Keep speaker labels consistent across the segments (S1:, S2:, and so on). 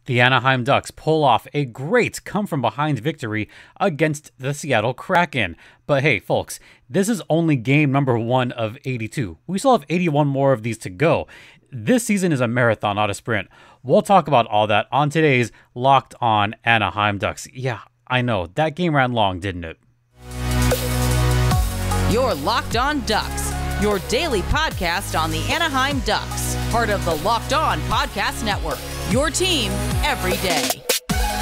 S1: The Anaheim Ducks pull off a great come-from-behind victory against the Seattle Kraken. But hey, folks, this is only game number 1 of 82. We still have 81 more of these to go. This season is a marathon, not a sprint. We'll talk about all that on today's Locked On Anaheim Ducks. Yeah, I know, that game ran long, didn't it?
S2: You're Locked On Ducks, your daily podcast on the Anaheim Ducks, part of the Locked On Podcast Network, your team every day.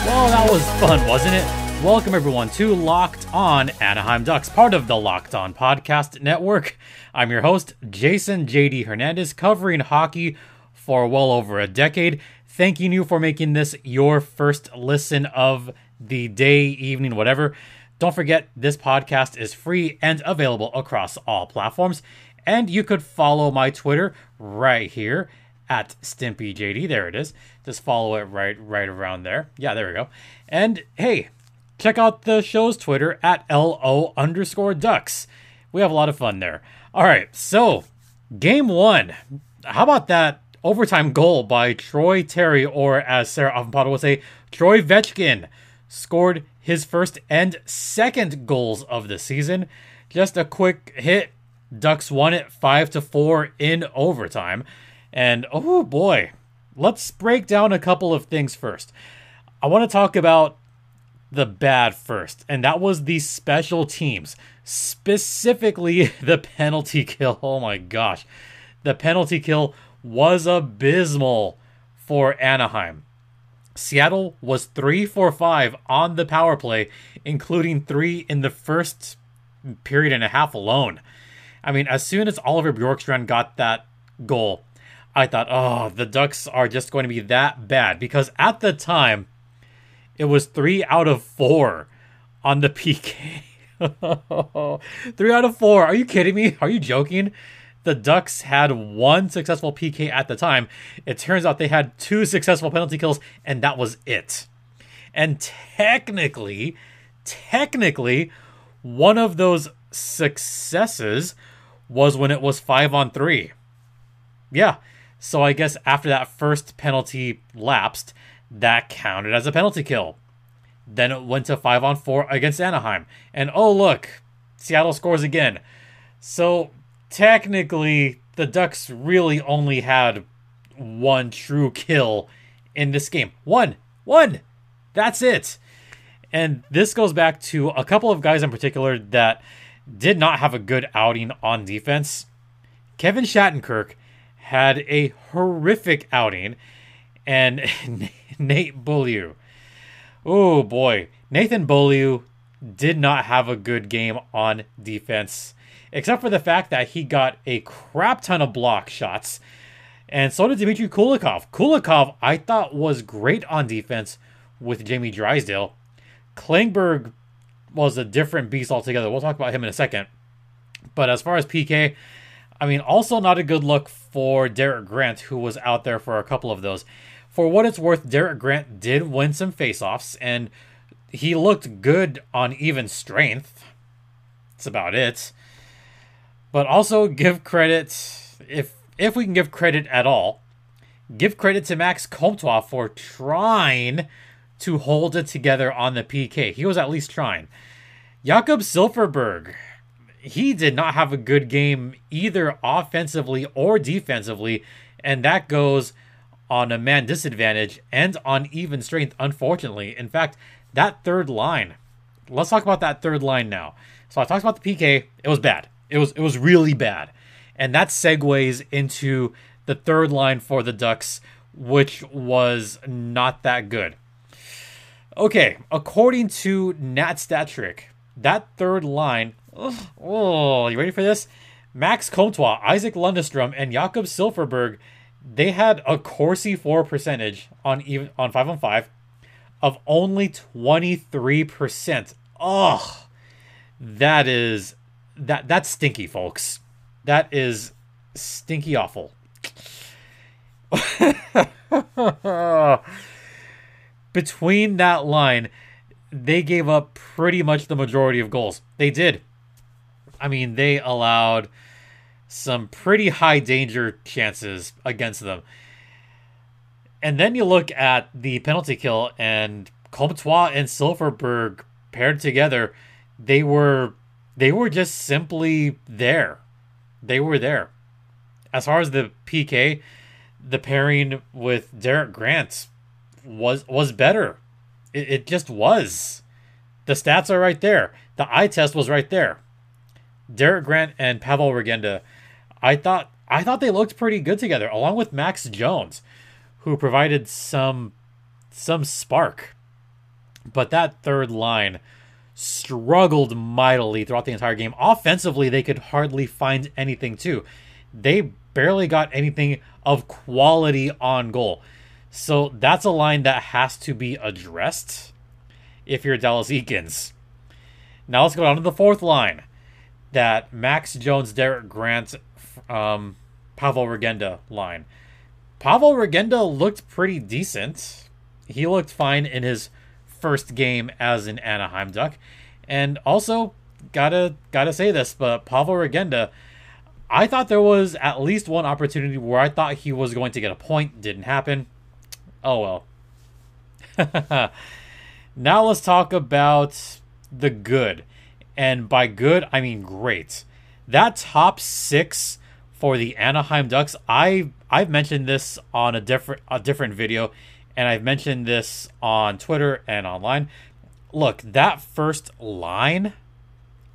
S1: Well, that was fun, wasn't it? Welcome, everyone, to Locked On Anaheim Ducks, part of the Locked On Podcast Network. I'm your host, Jason J.D. Hernandez, covering hockey for well over a decade. Thanking you for making this your first listen of the day, evening, whatever. Don't forget, this podcast is free and available across all platforms. And you could follow my Twitter right here at StimpyJD. There it is. Just follow it right around there. Yeah, there we go. And hey, check out the show's Twitter at LO_Ducks. We have a lot of fun there. All right, so game 1. How about that overtime goal by Troy Terry, or as Sarah Avampado would say, Troy Vetchkin, scored his first and second goals of the season. Just a quick hit. Ducks won it 5-4 in overtime. And oh boy, let's break down a couple of things first. I want to talk about the bad first, and that was the special teams, specifically the penalty kill. Oh my gosh. The penalty kill was abysmal for Anaheim. Seattle was 3 for 5 on the power play, including 3 in the first period and a half alone. I mean, as soon as Oliver Bjorkstrand got that goal, I thought, oh, the Ducks are just going to be that bad. Because at the time, it was 3 out of 4 on the PK. 3 out of 4. Are you kidding me? Are you joking? The Ducks had 1 successful PK at the time. It turns out they had 2 successful penalty kills, and that was it. And technically, one of those successes was when it was 5-on-3. Yeah, so I guess after that first penalty lapsed, that counted as a penalty kill. Then it went to 5-on-4 against Anaheim. And oh look, Seattle scores again. So technically, the Ducks really only had 1 true kill in this game. One! That's it! And this goes back to a couple of guys in particular that did not have a good outing on defense. Kevin Shattenkirk had a horrific outing, and Nate Beaulieu. Oh boy, Nathan Beaulieu did not have a good game on defense, except for the fact that he got a crap ton of block shots, and so did Dmitry Kulikov. Kulikov, I thought, was great on defense with Jamie Drysdale. Klingberg was a different beast altogether. We'll talk about him in a second. But as far as PK, I mean, also not a good look for Derek Grant, who was out there for a couple of those. For what it's worth, Derek Grant did win some faceoffs, and he looked good on even strength. That's about it. But also give credit, if we can give credit at all, give credit to Max Comtois for trying to hold it together on the PK. He was at least trying. Jakob Silfverberg, he did not have a good game either offensively or defensively, and that goes on a man disadvantage and on even strength, unfortunately. In fact, that third line, let's talk about that third line now. So I talked about the PK. It was bad. It was really bad. And that segues into the third line for the Ducks, which was not that good. Okay, according to Nat Stat Trick, that third line, oh, you ready for this? Max Comtois, Isaac Lundestrom, and Jakob Silfverberg, they had a Corsi for percentage on 5-on-5 of only 23%. Oh, that's stinky, folks. That is stinky awful. Between that line, they gave up pretty much the majority of goals. They did. I mean, they allowed some pretty high danger chances against them. And then you look at the penalty kill, and Comtois and Silverberg paired together, they were just simply there. They were there. As far as the PK, the pairing with Derek Grant was better. It just was. The stats are right there. The eye test was right there. Derek Grant and Pavel Regenda, I thought they looked pretty good together, along with Max Jones, who provided some spark. But that third line struggled mightily throughout the entire game. Offensively, they could hardly find anything too. They barely got anything of quality on goal. So that's a line that has to be addressed if you're Dallas Eakins. Now let's go down to the fourth line. That Max Jones, Derek Grant, Pavel Regenda line. Pavel Regenda looked pretty decent. He looked fine in his first game as an Anaheim Duck. And also, gotta say this, but Pavel Regenda, I thought there was at least one opportunity where I thought he was going to get a point. Didn't happen. Oh well. Now let's talk about the good. And by good, I mean great. That top six for the Anaheim Ducks, I've mentioned this on a different video, and I've mentioned this on Twitter and online. Look, that first line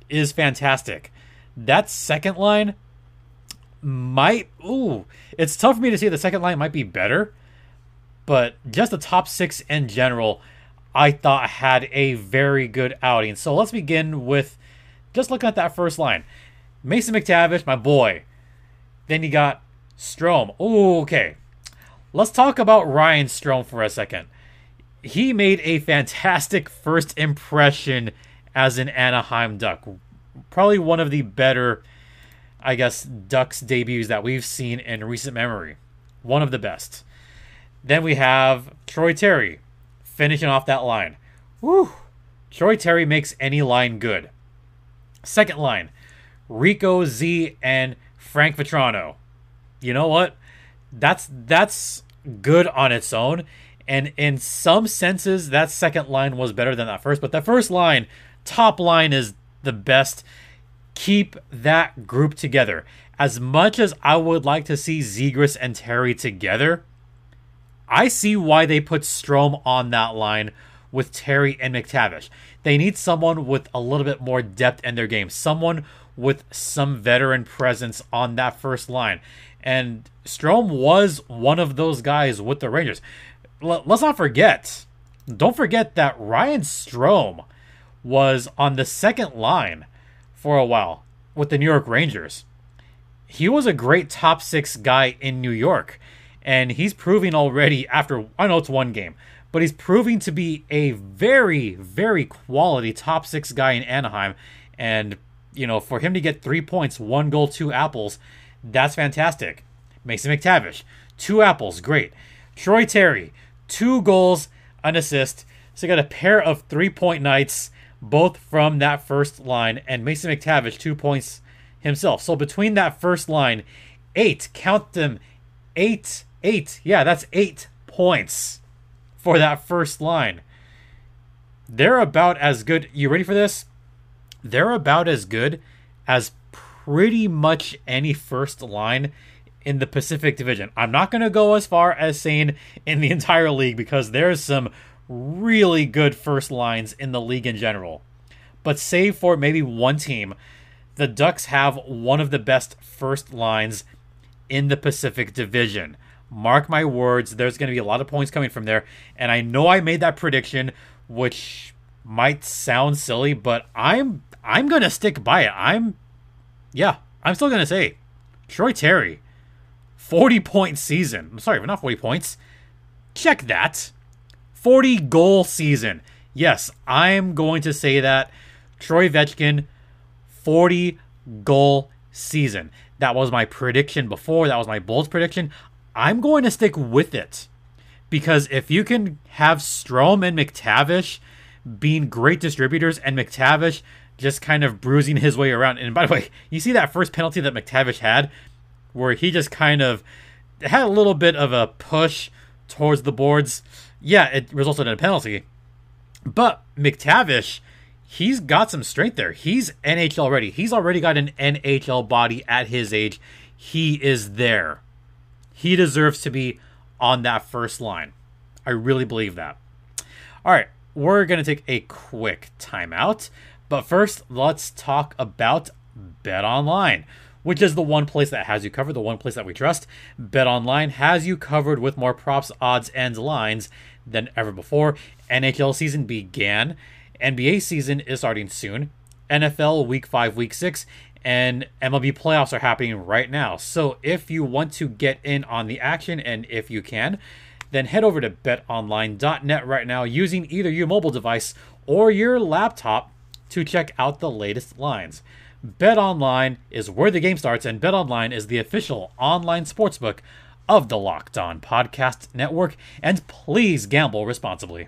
S1: is fantastic. That second line it's tough for me to say the second line might be better, but just the top six in general, I thought had a very good outing. So let's begin with just looking at that first line. Mason McTavish, my boy. Then you got Strome. Okay. Let's talk about Ryan Strome for a second. He made a fantastic first impression as an Anaheim Duck. Probably one of the better, I guess, Ducks debuts that we've seen in recent memory. One of the best. Then we have Troy Terry finishing off that line. Woo! Troy Terry makes any line good. Second line, Rico Z and Frank Vetrano. You know what? That's good on its own. And in some senses, that second line was better than that first. But the first line, top line, is the best. Keep that group together. As much as I would like to see Zegras and Terry together, I see why they put Strome on that line with Terry and McTavish. They need someone with a little bit more depth in their game. Someone with some veteran presence on that first line. And Strome was one of those guys with the Rangers. Let's not forget. Don't forget that Ryan Strome was on the second line for a while with the New York Rangers. He was a great top six guy in New York. And he's proving already after, I know it's one game, but he's proving to be a very, very quality top six guy in Anaheim. And, for him to get 3 points, 1 goal, 2 apples, that's fantastic. Mason McTavish, 2 apples, great. Troy Terry, 2 goals, an assist. So you got a pair of 3-point nights, both from that first line. And Mason McTavish, 2 points himself. So between that first line, 8, count them, 8. Yeah, that's 8 points for that first line. They're about as good. You ready for this? They're about as good as pretty much any first line in the Pacific Division. I'm not going to go as far as saying in the entire league, because there's some really good first lines in the league in general. But save for maybe one team, the Ducks have one of the best first lines in the Pacific Division. Mark my words, there's going to be a lot of points coming from there. And I know I made that prediction, which might sound silly, but I'm going to stick by it. I'm still going to say Troy Terry, 40-point season. I'm sorry, not 40 points. Check that. 40-goal season. Yes, I'm going to say that. Troy Vetchkin, 40-goal season. That was my prediction before. That was my bold prediction. I'm going to stick with it, because if you can have Strome and McTavish being great distributors and McTavish just kind of bruising his way around. And by the way, you see that first penalty that McTavish had where he just kind of had a little bit of a push towards the boards. Yeah, it resulted in a penalty. But McTavish, he's got some strength there. He's NHL ready. He's already got an NHL body at his age. He is there. He deserves to be on that first line. I really believe that. All right, we're going to take a quick timeout. But first, let's talk about BetOnline, which is the one place that has you covered, the one place that we trust. BetOnline has you covered with more props, odds, and lines than ever before. NHL season began. NBA season is starting soon. NFL Week 5, Week 6, and MLB playoffs are happening right now. So if you want to get in on the action, and if you can, then head over to betonline.net right now using either your mobile device or your laptop to check out the latest lines. BetOnline is where the game starts, and BetOnline is the official online sportsbook of the Locked On Podcast Network. And please gamble responsibly.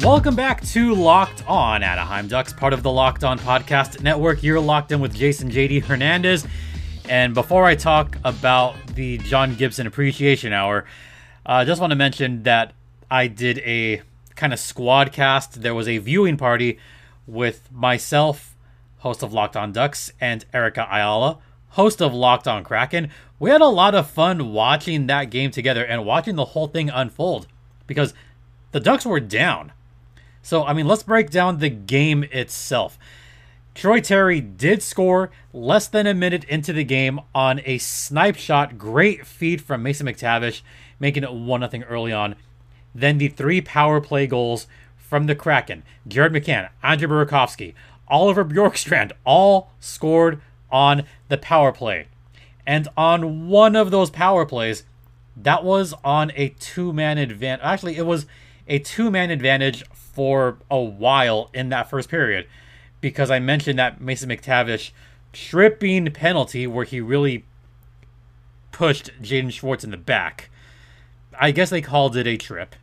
S1: Welcome back to Locked On Anaheim Ducks, part of the Locked On Podcast Network. You're locked in with Jason JD Hernandez. And before I talk about the John Gibson Appreciation Hour, I just want to mention that I did a kind of squad cast. There was a viewing party with myself, host of Locked On Ducks, and Erica Ayala, host of Locked On Kraken. We had a lot of fun watching that game together and watching the whole thing unfold because the Ducks were down. So, I mean, let's break down the game itself. Troy Terry did score less than a minute into the game on a snipe shot. Great feed from Mason McTavish, making it 1-0 early on. Then the 3 power play goals from the Kraken. Jared McCann, Andrei Burakovsky, Oliver Bjorkstrand, all scored on the power play. And on one of those power plays, that was on a 2-man advantage. Actually, it was a 2-man advantage for a while in that first period, because I mentioned that Mason McTavish tripping penalty where he really pushed Jaden Schwartz in the back. I guess they called it a trip.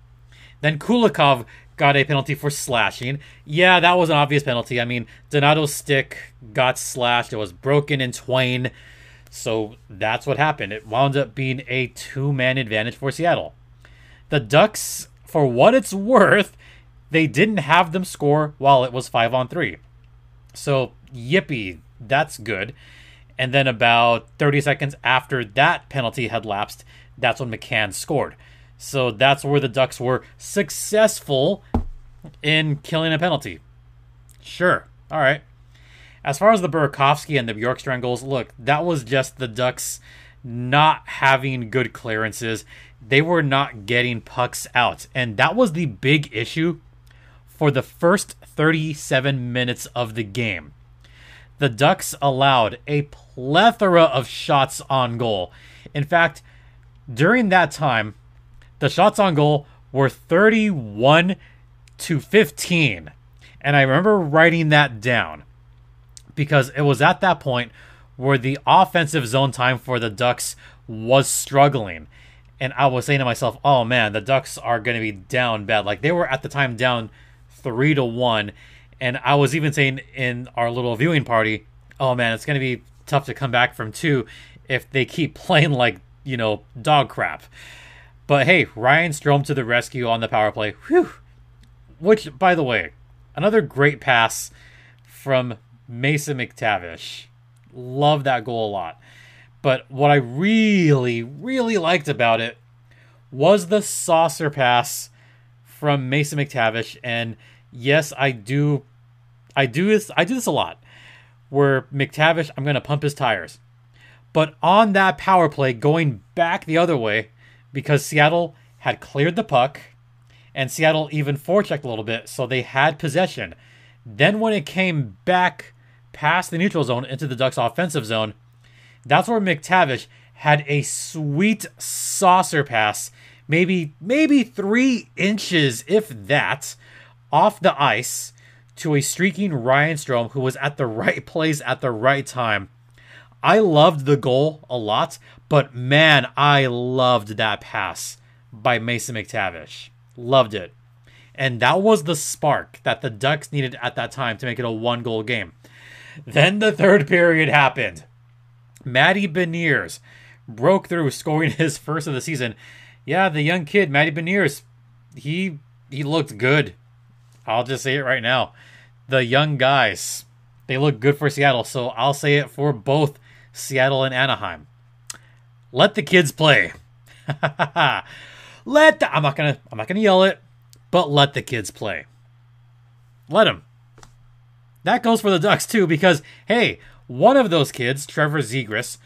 S1: Then Kulikov got a penalty for slashing. Yeah, that was an obvious penalty. I mean, Donato's stick got slashed. It was broken in twain. So that's what happened. It wound up being a 2-man advantage for Seattle. The Ducks, for what it's worth, they didn't have them score while it was 5-on-3. So, yippee, that's good. And then about 30 seconds after that penalty had lapsed, that's when McCann scored. So that's where the Ducks were successful in killing a penalty. Sure. All right. As far as the Burakovsky and the Bjorkstrand goals, look, that was just the Ducks not having good clearances. They were not getting pucks out. And that was the big issue for the first 37 minutes of the game. The Ducks allowed a plethora of shots on goal. In fact, during that time, the shots on goal were 31-15. And I remember writing that down because it was at that point where the offensive zone time for the Ducks was struggling. And I was saying to myself, oh man, the Ducks are going to be down bad. Like, they were at the time down 3-1. And I was even saying in our little viewing party, oh man, it's going to be tough to come back from 2 if they keep playing like, dog crap. But hey, Ryan Strome to the rescue on the power play. Whew. Which, by the way, another great pass from Mason McTavish. Love that goal a lot. But what I really, really liked about it was the saucer pass from Mason McTavish. And yes, I do this a lot. Where McTavish, I'm going to pump his tires. But on that power play, going back the other way, because Seattle had cleared the puck, and Seattle even forechecked a little bit, so they had possession. Then when it came back past the neutral zone into the Ducks' offensive zone, that's where McTavish had a sweet saucer pass, maybe 3 inches, if that, off the ice to a streaking Ryan Strome, who was at the right place at the right time. I loved the goal a lot, but man, I loved that pass by Mason McTavish. Loved it. And that was the spark that the Ducks needed at that time to make it a 1-goal game. Then the third period happened. Matty Beniers broke through, scoring his first of the season. Yeah, the young kid, Matty Beniers, he looked good. I'll just say it right now. The young guys, they look good for Seattle, so I'll say it for both Seattle and Anaheim. Let the kids play. I'm not gonna yell it, but let the kids play. Let them. That goes for the Ducks too, because hey, one of those kids, Trevor Zegras,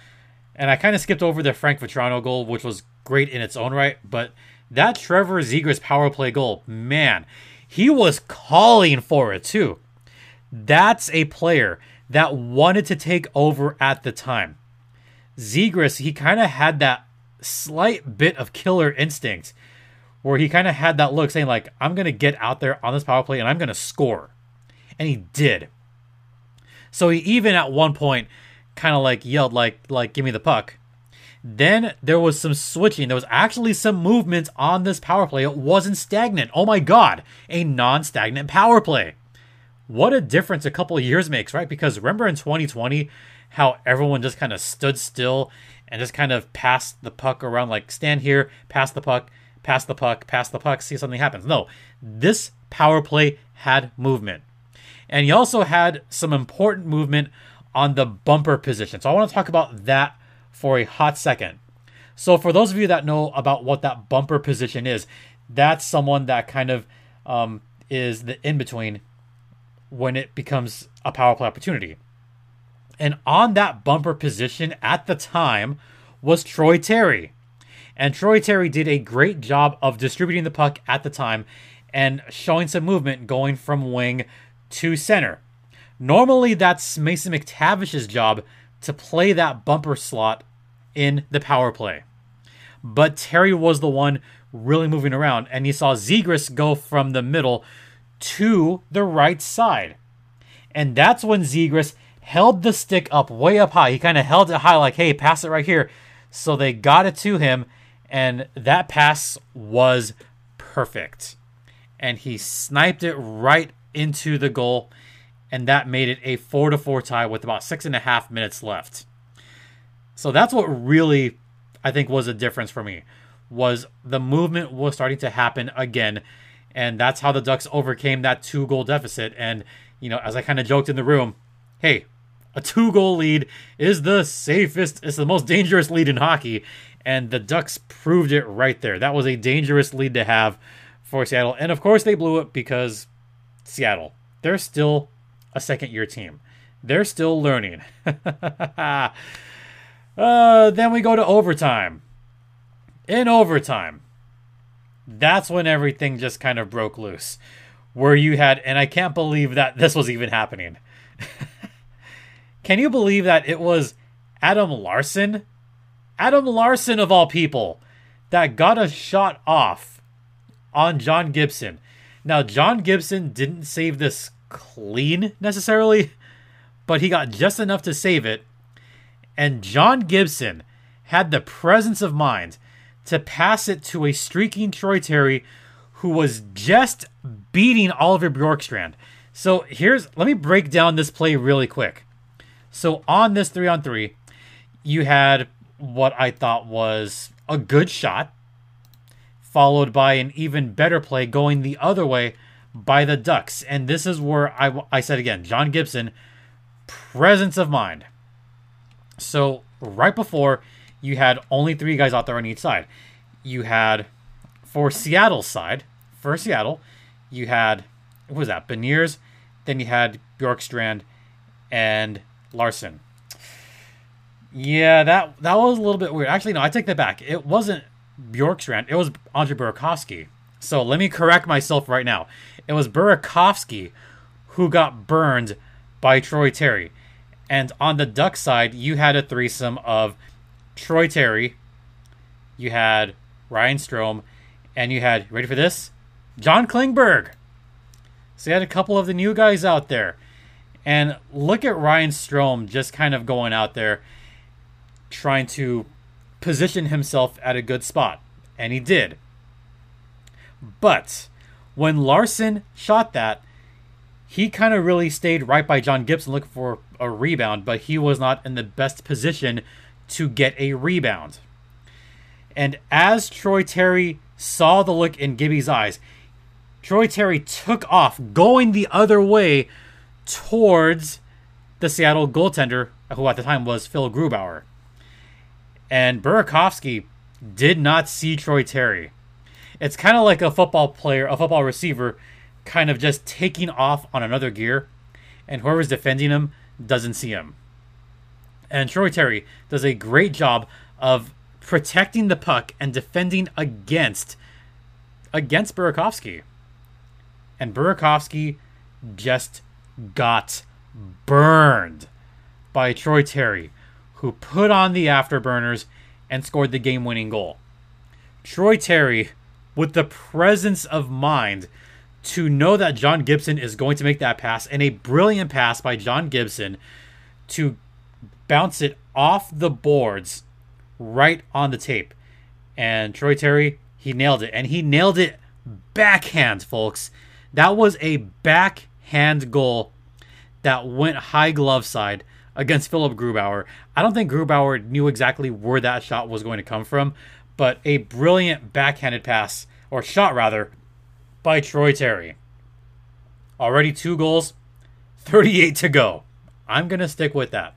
S1: and I kind of skipped over the Frank Vatrano goal, which was great in its own right, but that Trevor Zegras power play goal, man, he was calling for it too. That's a player that wanted to take over at the time. Zegras, he kind of had that slight bit of killer instinct where he kind of had that look saying like, I'm going to get out there on this power play and I'm going to score. And he did. So he even at one point kind of like yelled like give me the puck. Then there was some switching. There was actually some movement on this power play. It wasn't stagnant. Oh my God, a non-stagnant power play. What a difference a couple of years makes, right? Because remember in 2020 how everyone just kind of stood still and just kind of passed the puck around, like stand here, pass the puck, pass the puck, pass the puck, see if something happens. No, this power play had movement. And he also had some important movement on the bumper position. So I want to talk about that for a hot second. So for those of you that know about what that bumper position is, that's someone that kind of is the in-between when it becomes a power play opportunity. And on that bumper position at the time was Troy Terry. And Troy Terry did a great job of distributing the puck at the time and showing some movement going from wing to center. Normally that's Mason McTavish's job to play that bumper slot in the power play. But Terry was the one really moving around, and you saw Zegras go from the middle to the right side. And that's when Zegras held the stick up way up high. He kind of held it high like, hey, pass it right here. So they got it to him, and that pass was perfect. And he sniped it right into the goal, and that made it a 4-4 tie with about 6.5 minutes left. So that's what really, I think, was a difference for me, was the movement was starting to happen again, and that's how the Ducks overcame that 2-goal deficit. And, you know, as I kind of joked in the room, hey, a 2-goal lead is the safest, it's the most dangerous lead in hockey, and the Ducks proved it right there. That was a dangerous lead to have for Seattle, and of course they blew it because Seattle, they're still a second-year team. They're still learning. Then we go to overtime. In overtime, that's when everything just kind of broke loose. Where you had, and I can't believe that this was even happening. Can you believe that it was Adam Larsson? Adam Larsson, of all people, that got a shot off on John Gibson. Now, John Gibson didn't save this clean necessarily, but he got just enough to save it. And John Gibson had the presence of mind to pass it to a streaking Troy Terry who was just beating Oliver Bjorkstrand. So let me break down this play really quick. So on this 3-on-3, you had what I thought was a good shot, followed by an even better play going the other way by the Ducks. And this is where I said again, John Gibson, presence of mind. So right before, you had only 3 guys out there on each side. You had, for Seattle's side, you had, what was that, Beniers, then you had Bjorkstrand and Larsson. Yeah, that was a little bit weird. Actually, no, I take that back. It wasn't Bjorkstrand, it was Andre Burakovsky. So let me correct myself right now. It was Burakovsky who got burned by Troy Terry. And on the Duck side, you had a threesome of Troy Terry, you had Ryan Strome, and you had, ready for this? John Klingberg. So you had a couple of the new guys out there. And look at Ryan Strome just kind of going out there trying to position himself at a good spot. And he did. But when Larsson shot that, he kind of really stayed right by John Gibson looking for a rebound, but he was not in the best position to get a rebound. And as Troy Terry saw the look in Gibby's eyes, Troy Terry took off, going the other way towards the Seattle goaltender, who at the time was Phil Grubauer. And Burakovsky did not see Troy Terry. It's kind of like a football receiver kind of just taking off on another gear, and whoever's defending him doesn't see him. And Troy Terry does a great job of protecting the puck and defending against Burakovsky. And Burakovsky just got burned by Troy Terry, who put on the afterburners and scored the game-winning goal. Troy Terry, with the presence of mind to know that John Gibson is going to make that pass, and a brilliant pass by John Gibson to bounce it off the boards right on the tape. And Troy Terry, he nailed it. And he nailed it backhand, folks. That was a backhand goal that went high glove side against Philip Grubauer. I don't think Grubauer knew exactly where that shot was going to come from, but a brilliant backhanded pass, or shot rather, by Troy Terry. Already 2 goals, 38 to go. I'm going to stick with that.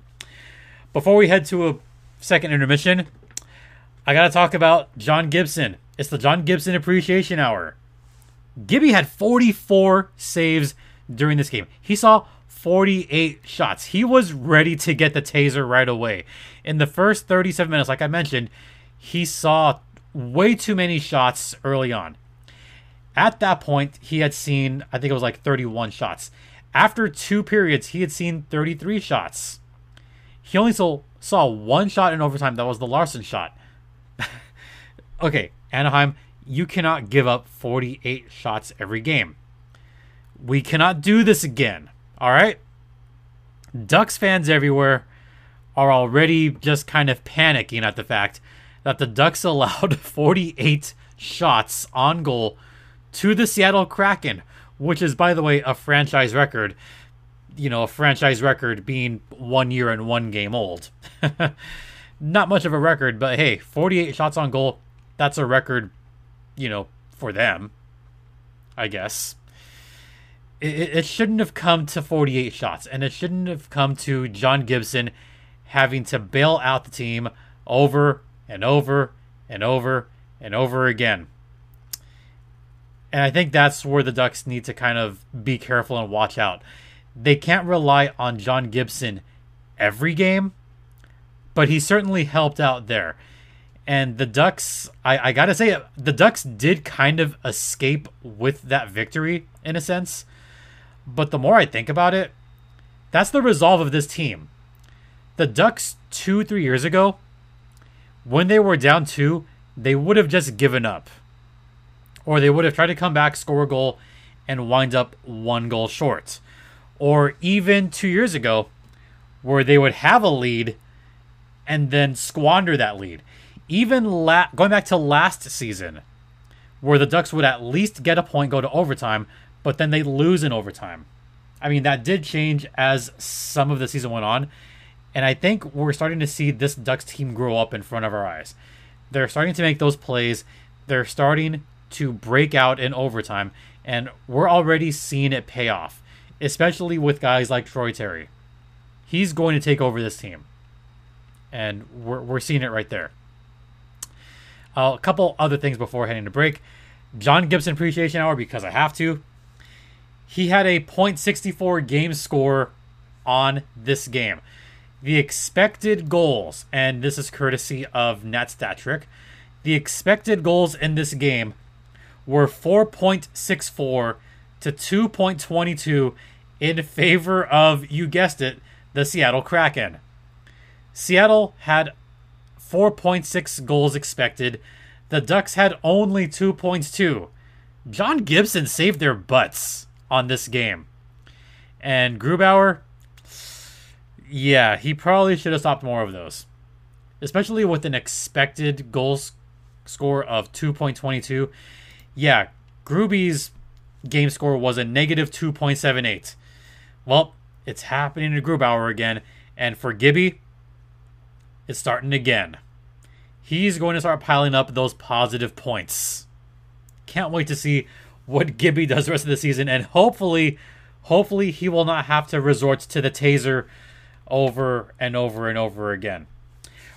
S1: Before we head to a second intermission, I got to talk about John Gibson. It's the John Gibson Appreciation Hour. Gibby had 44 saves during this game. He saw 48 shots. He was ready to get the taser right away. In the first 37 minutes, like I mentioned, he saw way too many shots early on. At that point, he had seen, I think it was like 31 shots. After 2 periods, he had seen 33 shots. He only saw 1 shot in overtime. That was the Larson shot. Okay, Anaheim, you cannot give up 48 shots every game. We cannot do this again. All right? Ducks fans everywhere are already just kind of panicking at the fact that the Ducks allowed 48 shots on goal to the Seattle Kraken, which is, by the way, a franchise record. You know, a franchise record being 1 year and 1 game old. Not much of a record, but hey, 48 shots on goal, that's a record, you know, for them, I guess. It shouldn't have come to 48 shots, and it shouldn't have come to John Gibson having to bail out the team over and over and over and over again. And I think that's where the Ducks need to kind of be careful and watch out. They can't rely on John Gibson every game, but he certainly helped out there. And the Ducks, I gotta say, the Ducks did kind of escape with that victory, in a sense. But the more I think about it, that's the resolve of this team. The Ducks 2-3 years ago, when they were down 2, they would have just given up. Or they would have tried to come back, score a goal, and wind up 1 goal short. Or even 2 years ago, where they would have a lead and then squander that lead. Even going back to last season, where the Ducks would at least get a point, go to overtime, but then they lose in overtime. I mean, that did change as some of the season went on. And I think we're starting to see this Ducks team grow up in front of our eyes. They're starting to make those plays. They're starting to break out in overtime. And we're already seeing it pay off, especially with guys like Troy Terry. He's going to take over this team. And we're seeing it right there. A couple other things before heading to break. John Gibson Appreciation Hour, because I have to. He had a .64 game score on this game. The expected goals, and this is courtesy of NetStatTrick, the expected goals in this game were 4.64 to 2.22 in favor of, you guessed it, the Seattle Kraken. Seattle had 4.6 goals expected. The Ducks had only 2.2. John Gibson saved their butts on this game. And Grubauer, yeah, he probably should have stopped more of those. Especially with an expected goals score of 2.22. Yeah, Gruby's game score was a negative 2.78. Well, it's happening to Grubauer again. And for Gibby, it's starting again. He's going to start piling up those positive points. Can't wait to see what Gibby does the rest of the season. And hopefully he will not have to resort to the taser over and over and over again.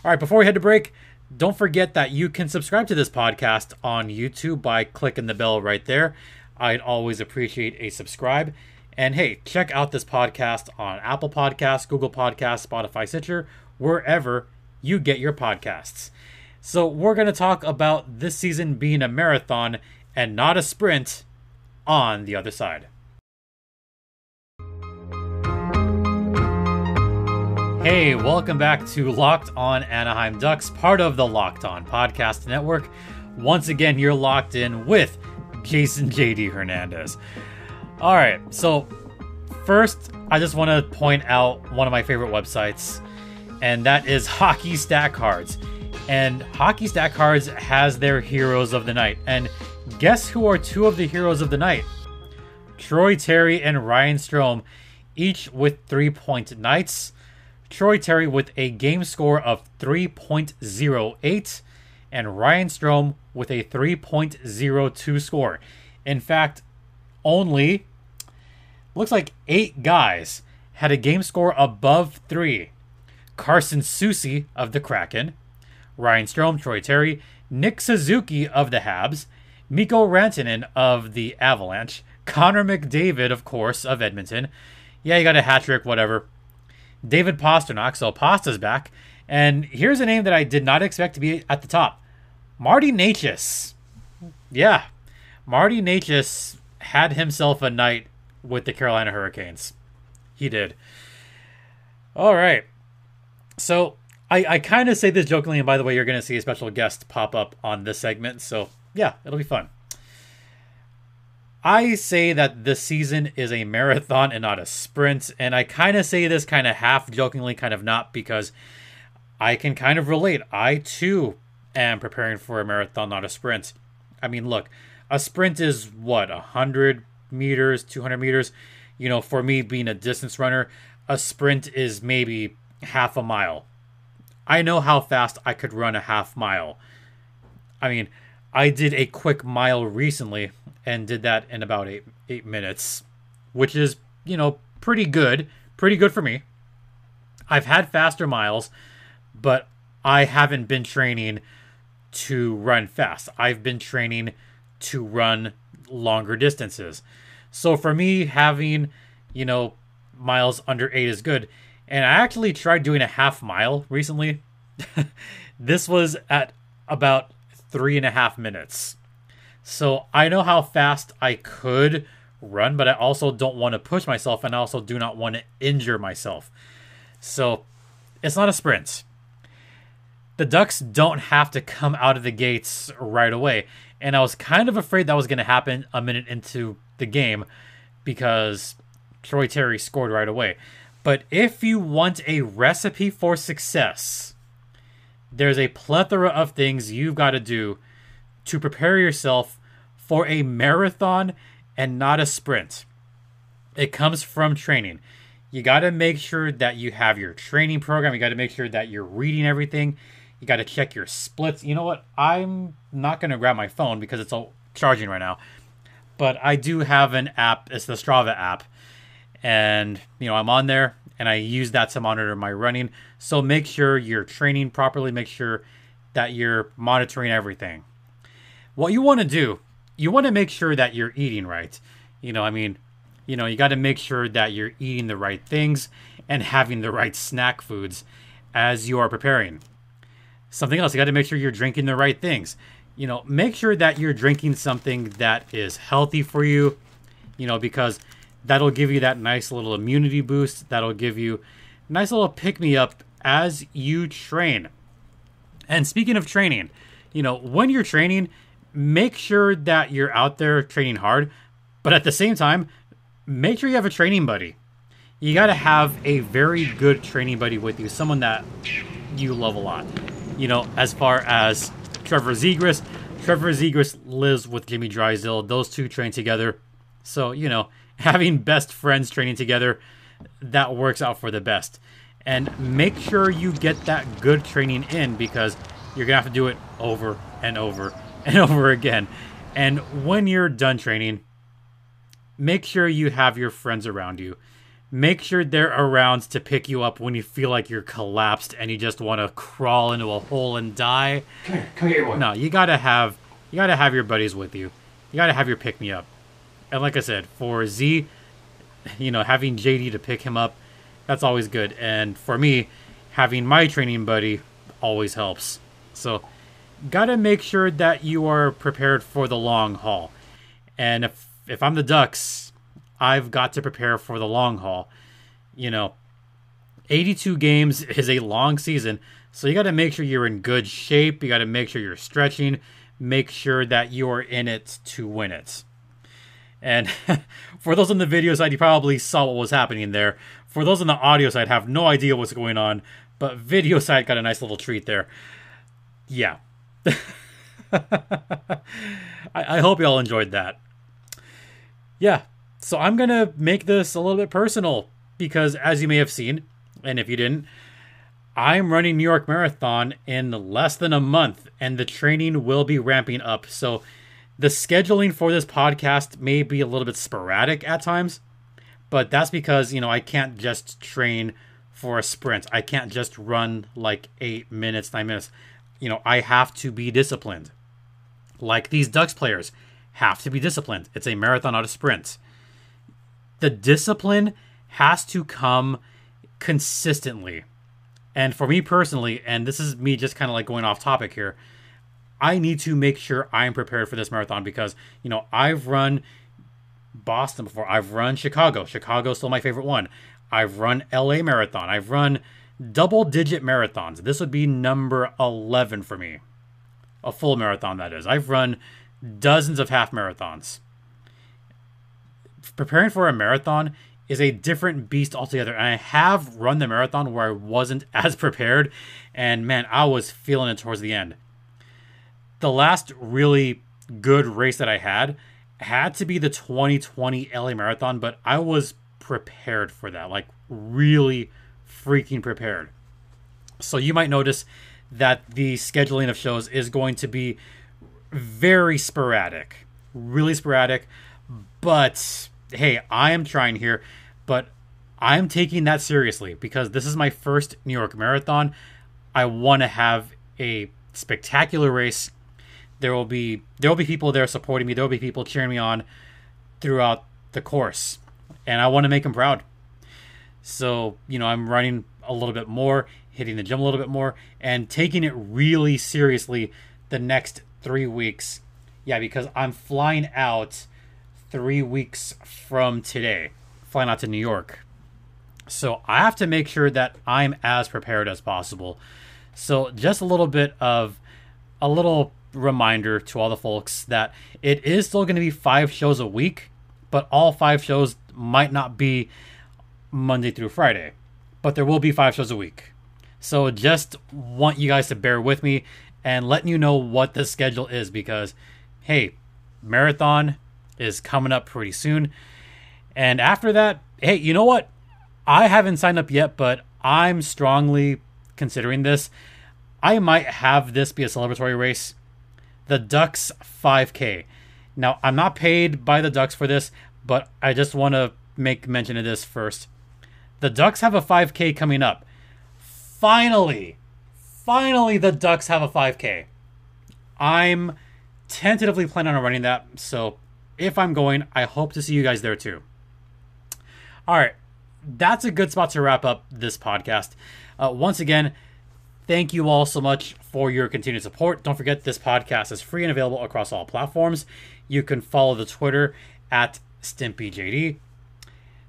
S1: All right, before we head to break, don't forget that you can subscribe to this podcast on YouTube by clicking the bell right there. I'd always appreciate a subscribe. And hey, check out this podcast on Apple Podcasts, Google Podcasts, Spotify, Stitcher, wherever you get your podcasts. So we're going to talk about this season being a marathon and not a sprint on the other side. Hey, welcome back to Locked On Anaheim Ducks, part of the Locked On Podcast Network. Once again, you're locked in with Jason JD Hernandez. All right, so first, I just want to point out one of my favorite websites, and that is Hockey Stat Cards. And Hockey Stat Cards has their heroes of the night. And guess who are two of the heroes of the night? Troy Terry and Ryan Strome, each with 3-point nights. Troy Terry with a game score of 3.08 and Ryan Strome with a 3.02 score. In fact, only looks like 8 guys had a game score above 3. Carson Soucy of the Kraken, Ryan Strome, Troy Terry, Nick Suzuki of the Habs, Mikko Rantanen of the Avalanche, Connor McDavid, of course, of Edmonton. Yeah, you got a hat trick, whatever. David Pastrnak, so Pasta's back. And here's a name that I did not expect to be at the top. Marty Necas. Yeah, Marty Necas had himself a night with the Carolina Hurricanes. He did. All right. So I kind of say this jokingly, and by the way, you're going to see a special guest pop up on this segment. So yeah, it'll be fun. I say that this season is a marathon and not a sprint, and I kind of say this kind of half jokingly, kind of not, because I can kind of relate. I too am preparing for a marathon, not a sprint. I mean, look, a sprint is what, 100 meters, 200 meters? You know, for me being a distance runner, a sprint is maybe half a mile. I know how fast I could run a half mile. I mean, I did a quick mile recently and did that in about 8 minutes, which is, you know, pretty good for me. I've had faster miles, but I haven't been training to run fast. I've been training to run longer distances. So for me, having, you know, miles under 8 is good. And I actually tried doing a half mile recently. This was at about 3.5 minutes. So I know how fast I could run, but I also don't want to push myself, and I also do not want to injure myself. So it's not a sprint. The Ducks don't have to come out of the gates right away. And I was kind of afraid that was going to happen a minute into the game because Troy Terry scored right away. But if you want a recipe for success, there's a plethora of things you've got to do to prepare yourself for a marathon and not a sprint. It comes from training. You got to make sure that you have your training program. You got to make sure that you're reading everything. You got to check your splits. You know what? I'm not going to grab my phone because it's all charging right now. But I do have an app. It's the Strava app. And, you know, I'm on there and I use that to monitor my running. So make sure you're training properly. Make sure that you're monitoring everything. What you want to do, you want to make sure that you're eating right. You know, I mean, you know, you got to make sure that you're eating the right things and having the right snack foods as you are preparing. Something else, you got to make sure you're drinking the right things. You know, make sure that you're drinking something that is healthy for you, you know, because that'll give you that nice little immunity boost. That'll give you a nice little pick-me-up as you train. And speaking of training, you know, when you're training, make sure that you're out there training hard, but at the same time, make sure you have a training buddy. You got to have a very good training buddy with you, someone that you love a lot. You know, as far as Trevor Zegras lives with Jimmy Drysdale. Those two train together. So, you know, having best friends training together, that works out for the best. And make sure you get that good training in, because you're going to have to do it over and over and over again. And when you're done training, make sure you have your friends around you. Make sure they're around to pick you up when you feel like you're collapsed and you just want to crawl into a hole and die.
S3: Come here, boy.
S1: No, you gotta have your buddies with you. You gotta have your pick me up. And like I said, for Z, having JD to pick him up, that's always good. And for me, having my training buddy always helps. So, gotta make sure that you are prepared for the long haul. And if I'm the Ducks, I've got to prepare for the long haul. 82 games is a long season, so you got to make sure you're in good shape. You got to make sure you're stretching. Make sure that you're in it to win it. And for those on the video side, you probably saw what was happening there. For those on the audio side, have no idea what's going on, but video side got a nice little treat there. Yeah. I hope y'all enjoyed that. Yeah, so I'm going to make this a little bit personal, because as you may have seen, and if you didn't, I'm running New York Marathon in less than a month, and the training will be ramping up. So the scheduling for this podcast may be a little bit sporadic at times, but that's because, I can't just train for a sprint. I can't just run like 8 minutes, 9 minutes. I have to be disciplined. Like these Ducks players have to be disciplined. It's a marathon, not a sprint. The discipline has to come consistently. And for me personally, and this is me just kind of like going off topic here, I need to make sure I'm prepared for this marathon, because, I've run Boston before. I've run Chicago. Chicago's still my favorite one. I've run LA Marathon. I've run double-digit marathons. This would be number 11 for me. A full marathon, that is. I've run dozens of half marathons. Preparing for a marathon is a different beast altogether. And I have run the marathon where I wasn't as prepared. And man, I was feeling it towards the end. The last really good race that I had to be the 2020 LA Marathon, but I was prepared for that. Like really freaking prepared. So you might notice that the scheduling of shows is going to be very sporadic. Really sporadic. But hey, I am trying here, but I'm taking that seriously, because this is my first New York Marathon. I want to have a spectacular race. There will be people there supporting me. There will be people cheering me on throughout the course, and I want to make them proud. So, I'm running a little bit more, hitting the gym a little bit more, and taking it really seriously the next 3 weeks. Yeah, because I'm flying out 3 weeks from today, flying out to New York. So I have to make sure that I'm as prepared as possible. So just a little reminder to all the folks that it is still going to be 5 shows a week, but all 5 shows might not be Monday through Friday, but there will be 5 shows a week. So just want you guys to bear with me and letting you know what the schedule is, because hey, marathon is coming up pretty soon. And after that, hey, you know what? I haven't signed up yet, but I'm strongly considering this. I might have this be a celebratory race. The Ducks 5K. Now, I'm not paid by the Ducks for this, but I just want to make mention of this first. The Ducks have a 5K coming up. Finally, the Ducks have a 5K. I'm tentatively planning on running that, so if I'm going, I hope to see you guys there too. All right, that's a good spot to wrap up this podcast. Once again, thank you all so much for your continued support. Don't forget, this podcast is free and available across all platforms. You can follow the Twitter at StimpyJD.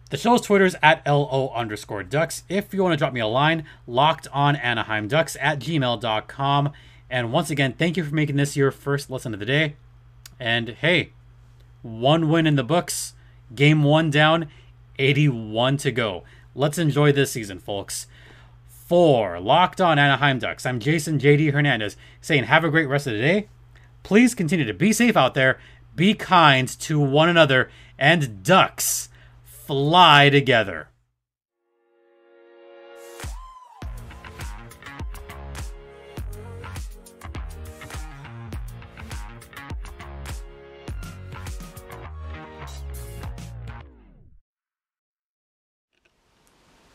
S1: The show's Twitter is at LO_Ducks. If you want to drop me a line, lockedonanaheimducks@gmail.com. And once again, thank you for making this your first listen of the day. And hey, 1 win in the books. Game 1 down, 81 to go. Let's enjoy this season, folks. For Locked On Anaheim Ducks, I'm Jason JD Hernandez, saying have a great rest of the day. Please continue to be safe out there, be kind to one another, and Ducks fly together.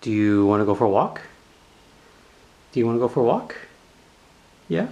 S3: Do you want to go for a walk? Do you want to go for a walk? Yeah?